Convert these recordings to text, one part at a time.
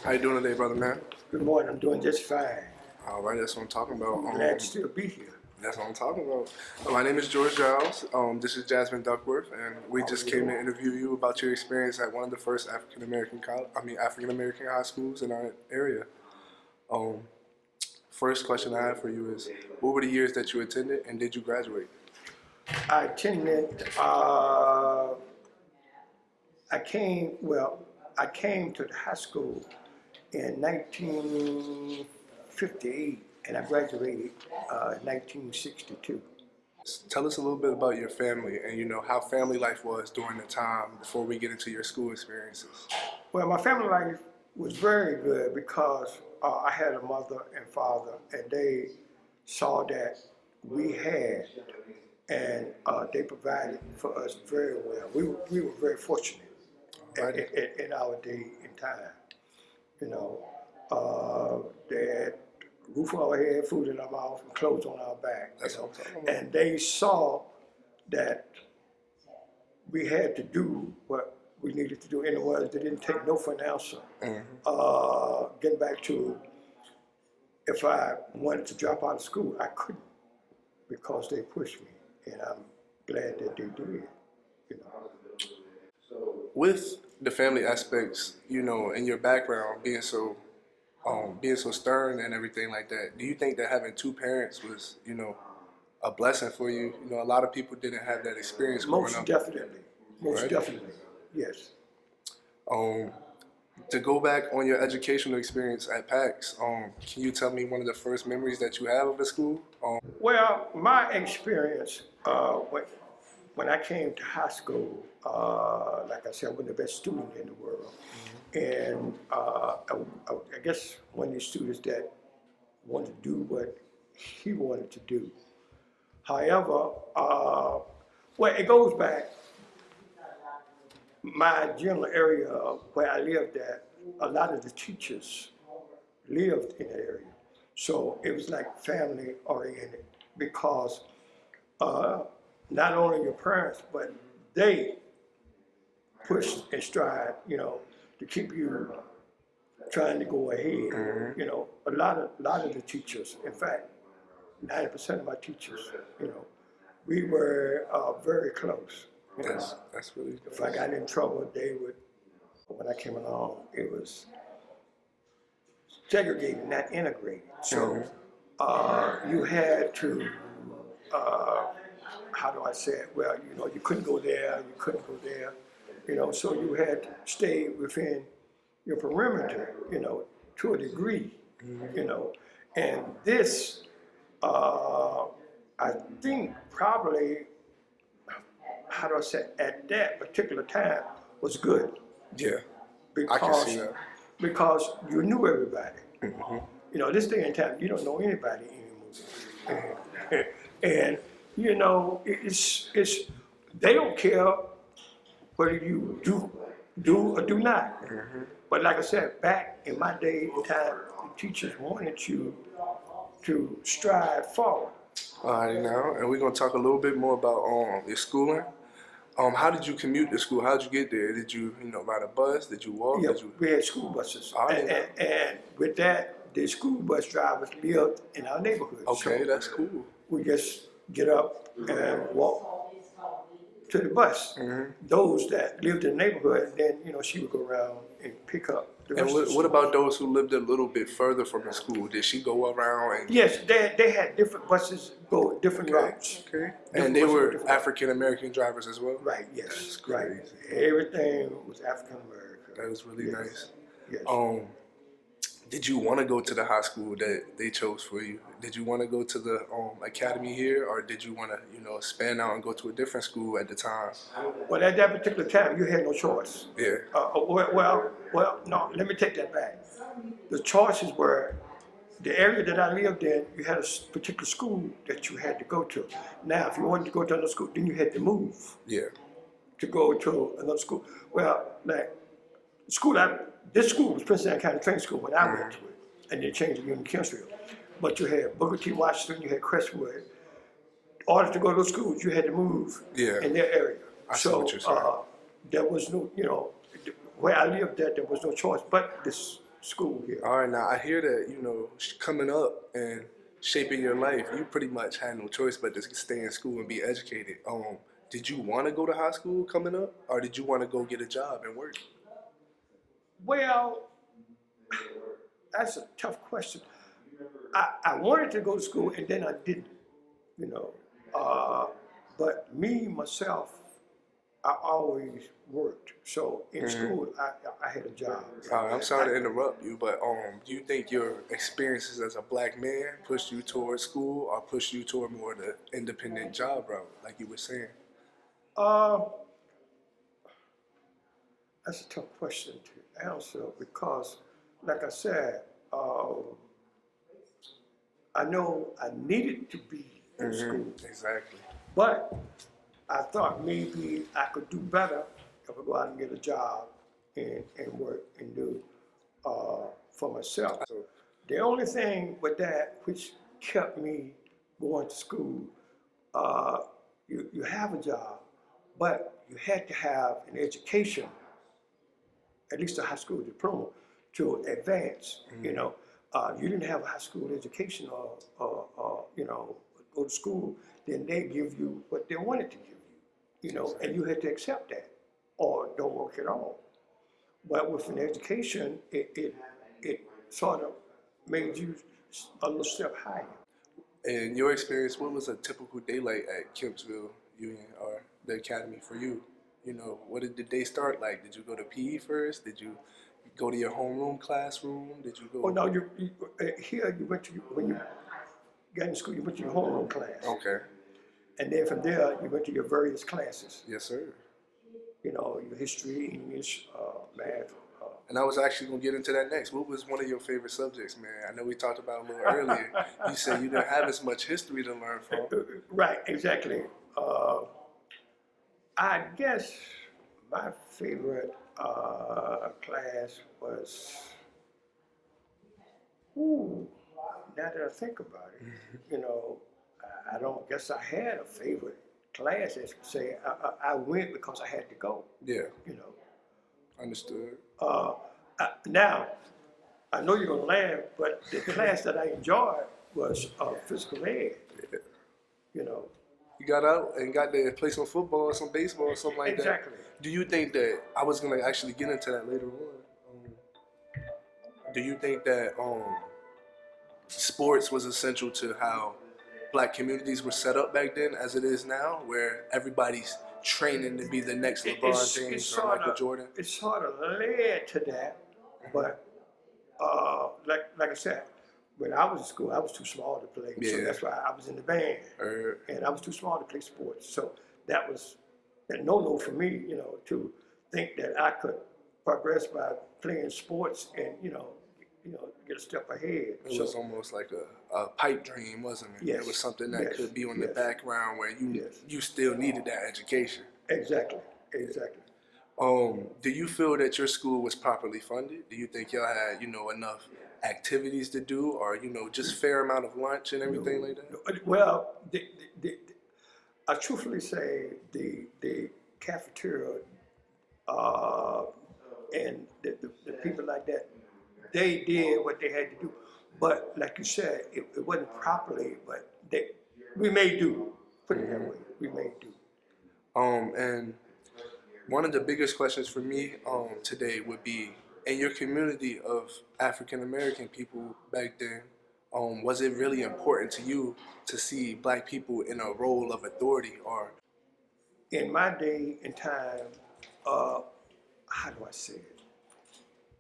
How you doing today, brother man? Good morning. I'm doing just fine. All right, that's what I'm talking about. Glad to still be here. That's what I'm talking about. My name is George Giles. This is Jasmine Duckworth, and we just came to interview you about your experience at one of the first African American high schools in our area. Um, First question I have for you is, what were the years that you attended, and did you graduate? I attended. I came to the high school in 1958, and I graduated in 1962. Tell us a little bit about your family and how family life was during the time before we get into your school experiences. Well, my family life was very good because I had a mother and father, and they saw that we had, and they provided for us very well. We were very fortunate in our day and time. They had a roof on our head, food in our mouth, and clothes on our back. That's what I'm talking about. And they saw that we had to do what we needed to do. In other words, they didn't take no for an answer. Getting back to, if I wanted to drop out of school, I couldn't because they pushed me, and I'm glad that they did. With the family aspects, in your background being so stern and everything like that, do you think that having two parents was, a blessing for you? A lot of people didn't have that experience growing up. Most definitely, yes. To go back on your educational experience at PACTS, can you tell me one of the first memories that you have of the school? Well, my experience when I came to high school, like I said, I was the best student in the world. And I guess one of these students that wanted to do what he wanted to do. However, it goes back, my general area where I lived at, a lot of the teachers lived in that area. So it was like family oriented because not only your parents, but they pushed and strive, to keep you trying to go ahead. A lot of the teachers, in fact, 90% of my teachers, we were very close. That's really good. If I got in trouble, they would, when I came along, it was segregated, not integrated. So you had to, how do I say it? Well, you couldn't go there, you couldn't go there. So you had to stay within your perimeter, to a degree, And this, I think probably, how do I say, at that particular time was good. Yeah, because, I can see that. Because you knew everybody. This day and time, you don't know anybody anymore. And, it's they don't care whether you do or do not. But like I said, back in my day and time, the teachers wanted you to strive forward. All right, now, and we're gonna talk a little bit more about your schooling. How did you commute to school? How did you get there? Did you, ride a bus? Did you walk? Yeah, we had school buses. And with that, the school bus drivers lived in our neighborhood. Okay, so that's cool. We just get up and walk to the bus. Those that lived in the neighborhood, then she would go around and pick up the rest of the what about those who lived a little bit further from the school? Did she go around? And yes, they had different buses go different routes. Okay. And they were African American drivers as well? Right, yes. Right. Everything was African American. That was really nice. Yes. Did you want to go to the high school that they chose for you? Did you want to go to the academy here, or did you want to, span out and go to a different school at the time? Well, at that particular time, you had no choice. Yeah. No, let me take that back. The choices were, the area that I lived in, you had a particular school that you had to go to. Now, if you wanted to go to another school, then you had to move. Yeah. To go to another school. Well, like, this school was Prince Anne County Training School when I went to it, and they changed it to Kingsville. But you had Booker T. Washington, you had Crestwood. In order to go to those schools, you had to move in their area. I see what you're saying. There was no, where I lived at, there was no choice but this school here. All right, now I hear that, coming up and shaping your life, you pretty much had no choice but to stay in school and be educated. Did you want to go to high school coming up, or did you want to go get a job and work? Well, that's a tough question. I wanted to go to school and then I didn't, you know. But me, myself, I always worked. So in school, I had a job. I'm sorry to interrupt you, but do you think your experiences as a black man pushed you towards school or pushed you toward more the independent job route, like you were saying? Uh, that's a tough question to answer because, like I said, I know I needed to be in school, Exactly. but I thought maybe I could do better if I go out and get a job and work and do for myself. So, The only thing with that which kept me going to school, you have a job, but you had to have an education, at least a high school diploma, to advance. You didn't have a high school education or go to school, then they give you what they wanted to give you, and you had to accept that or don't work at all. But with an education, it sort of made you a little step higher. in your experience, what was a typical day like at Kempsville Union or the academy for you? What did the day start like? Did you go to PE first? Did you go to your homeroom classroom? Did you go? Oh no, here you went to when you got in school, you went to your homeroom class, Okay. and then from there you went to your various classes. Yes, sir. Your history, English, math. And I was actually going to get into that next. What was one of your favorite subjects, man? I know we talked about it a little earlier. You said you didn't have as much history to learn from. Right, exactly. I guess my favorite class was, now that I think about it, I don't guess I had a favorite class, as per se. I went because I had to go, Yeah, you know. understood. Now, I know you're gonna laugh, but the class that I enjoyed was physical ed, you know. You got out and got to play some football or some baseball or something like Exactly. that. Do you think that, I was going to actually get into that later on. Do you think that sports was essential to how black communities were set up back then as it is now, where everybody's training to be the next LeBron James or Michael Jordan? It sort of led to that, but like I said, when I was in school, I was too small to play, so Yeah. that's why I was in the band, and I was too small to play sports. So that was a no-no for me, to think that I could progress by playing sports and get a step ahead. It was almost like a pipe dream, wasn't it? Yes. It was something that could be on the Yes. background where Yes. you still needed that education. Exactly. Do you feel that your school was properly funded? Do you think y'all had, enough activities to do, or just fair amount of lunch and everything like that? Well, I truthfully say the cafeteria and the people like that, they did what they had to do. But like you said, it wasn't properly, but we made do. Put it that way, we made do. And one of the biggest questions for me today would be, in your community of African American people back then, was it really important to you to see black people in a role of authority? Or In my day and time, how do I say it?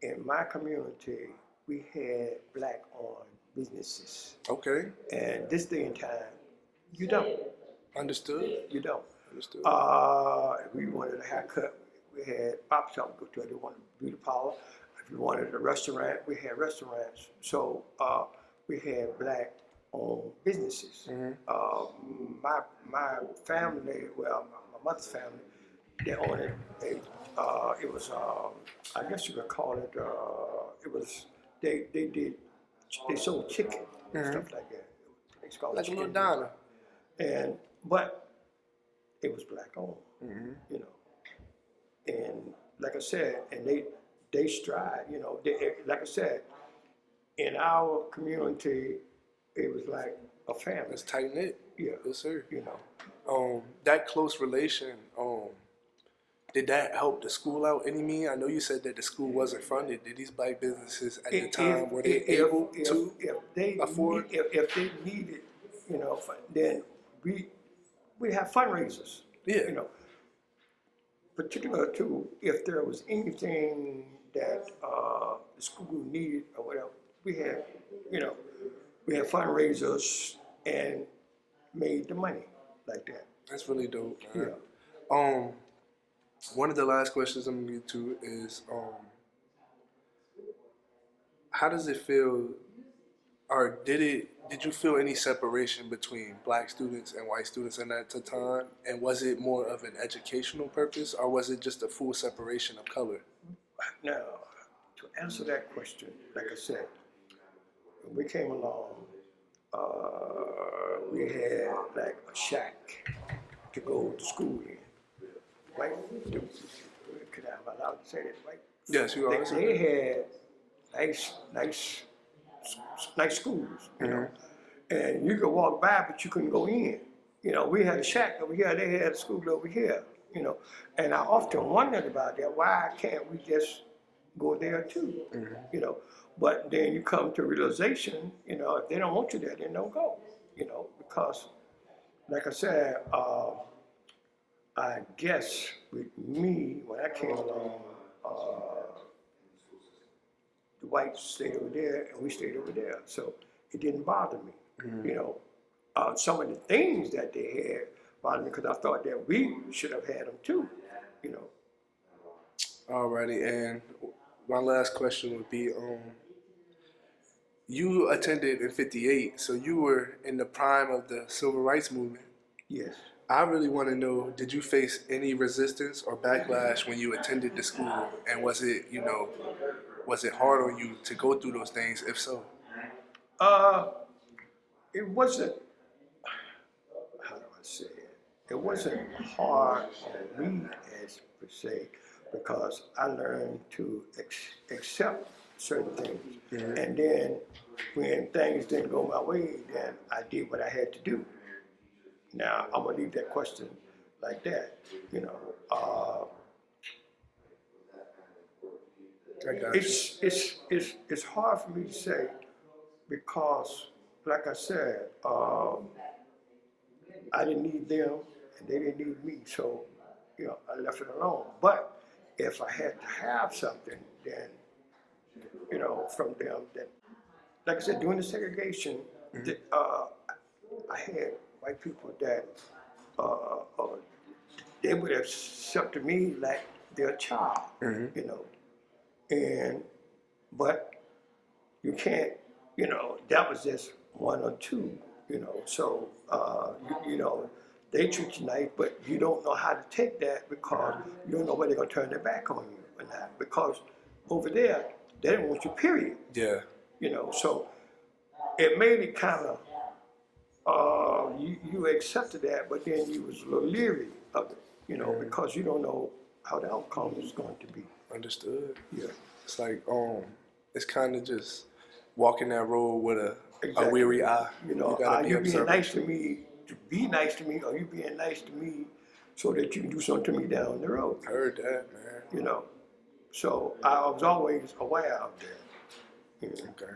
In my community, we had black-owned businesses. okay, And this day and time, you don't. understood. You don't. Understood. If we wanted a haircut, we had barber shop to go to. If you wanted a beauty parlor, if you wanted a restaurant, we had restaurants. So we had black-owned businesses. My family, well, my mother's family, they owned it. It was, I guess you could call it. It was they sold chicken and stuff like that. It's called Like a little chicken. diner. But it was black owned, And like I said, and they strive, you know, like I said, in our community, it was like a family, It's tight knit. yeah, Yes, sir. you know. That close relation, did that help the school out any mean? I know you said that the school wasn't funded. Did these black businesses at the time, were they able to afford? If they needed, you know, then we have fundraisers, Yeah. you know, particular to if there was anything that the school needed or whatever, we had, you know, we had fundraisers and made the money like that. That's really dope, man. Yeah. One of the last questions I'm gonna get to is, how does it feel, or did you feel any separation between black students and white students in that time? And was it more of an educational purpose, or was it just a full separation of color? Now, to answer that question, like I said, when we came along, we had like a shack to go to school in. Right? Could I be allowed to say that, right? Yes, you are. They had nice schools, you know, and you could walk by, but you couldn't go in. You know, we had a shack over here, they had a school over here, you know, and I often wondered about that. Why can't we just go there too, you know? But then you come to realization, you know, if they don't want you there, then don't go, you know, because, like I said, I guess with me, when I came along, the whites stayed over there and we stayed over there. So it didn't bother me, you know. Some of the things that they had bothered me because I thought that we should have had them too, you know. Alrighty, and my last question would be, you attended in '58, so you were in the prime of the civil rights movement. Yes. I really want to know, did you face any resistance or backlash when you attended the school? And was it, was it hard on you to go through those things? If so? It wasn't, how do I say it? It wasn't hard on me as per se, because I learned to accept certain things. And then when things didn't go my way, then I did what I had to do. Now, I'm gonna leave that question like that, you know. I got you. It's hard for me to say because, like I said, I didn't need them and they didn't need me, so you know I left it alone. But if I had to have something, then you know from them, then like I said, during the segregation, I had white people that they would have accepted me like their child, you know. And but you can't, you know, that was just one or two, you know. So you know, they treat you nice, but you don't know how to take that because you don't know whether they're gonna turn their back on you or not. Because over there, they didn't want you, period. Yeah. You know, so it made it kind of you accepted that, but then you was a little leery of it, you know, because you don't know how the outcome is going to be. Understood. Yeah. It's like, it's kind of just walking that road with a Exactly. weary eye. You know, gotta are be you being observant. nice to me to be nice to me, or you being nice to me so that you can do something to me down the road? Heard that, man. You know, so I was always aware of that. You know. Okay.